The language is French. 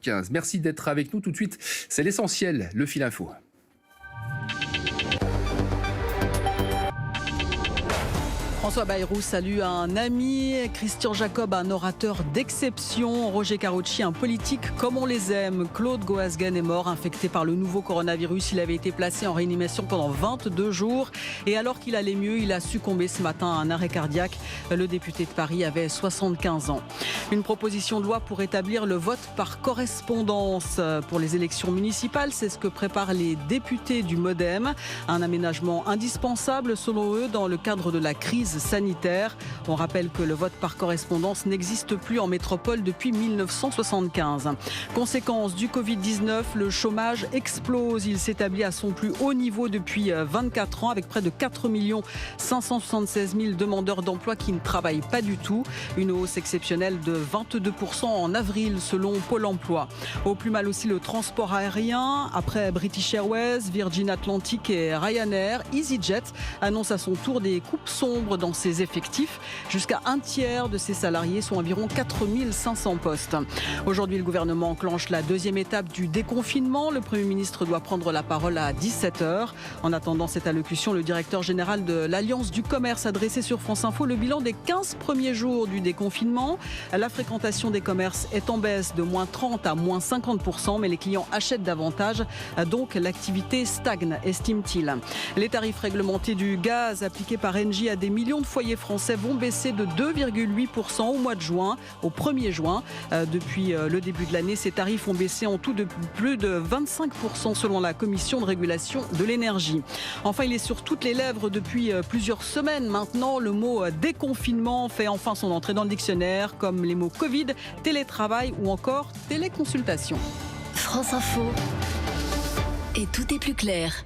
7h15. Merci d'être avec nous tout de suite. C'est l'essentiel, le fil info. François Bayrou salue un ami, Christian Jacob un orateur d'exception, Roger Carucci un politique comme on les aime. Claude Goasguen est mort infecté par le nouveau coronavirus. Il avait été placé en réanimation pendant 22 jours et alors qu'il allait mieux, il a succombé ce matin à un arrêt cardiaque. Le député de Paris avait 75 ans. Une proposition de loi pour établir le vote par correspondance pour les élections municipales, c'est ce que préparent les députés du MoDem. Un aménagement indispensable selon eux dans le cadre de la crise sanitaire. On rappelle que le vote par correspondance n'existe plus en métropole depuis 1975. Conséquence du Covid-19, le chômage explose. Il s'établit à son plus haut niveau depuis 24 ans avec près de 4 576 000 demandeurs d'emploi qui ne travaillent pas du tout. Une hausse exceptionnelle de 22% en avril selon Pôle emploi. Au plus mal aussi le transport aérien. Après British Airways, Virgin Atlantic et Ryanair, EasyJet annonce à son tour des coupes sombres dans ses effectifs. Jusqu'à un tiers de ses salariés, sont environ 4 500 postes. Aujourd'hui, le gouvernement enclenche la deuxième étape du déconfinement. Le Premier ministre doit prendre la parole à 17h. En attendant cette allocution, le directeur général de l'Alliance du commerce a dressé sur France Info le bilan des 15 premiers jours du déconfinement. La fréquentation des commerces est en baisse de moins 30 à moins 50%, mais les clients achètent davantage. Donc l'activité stagne, estime-t-il. Les tarifs réglementés du gaz appliqués par Engie à des millions de foyers français vont baisser de 2,8% au mois de juin, au 1er juin. Depuis le début de l'année, ces tarifs ont baissé en tout de plus de 25% selon la Commission de régulation de l'énergie. Enfin, il est sur toutes les lèvres depuis plusieurs semaines maintenant. Le mot déconfinement fait enfin son entrée dans le dictionnaire, comme les mots Covid, télétravail ou encore téléconsultation. France Info. Et tout est plus clair.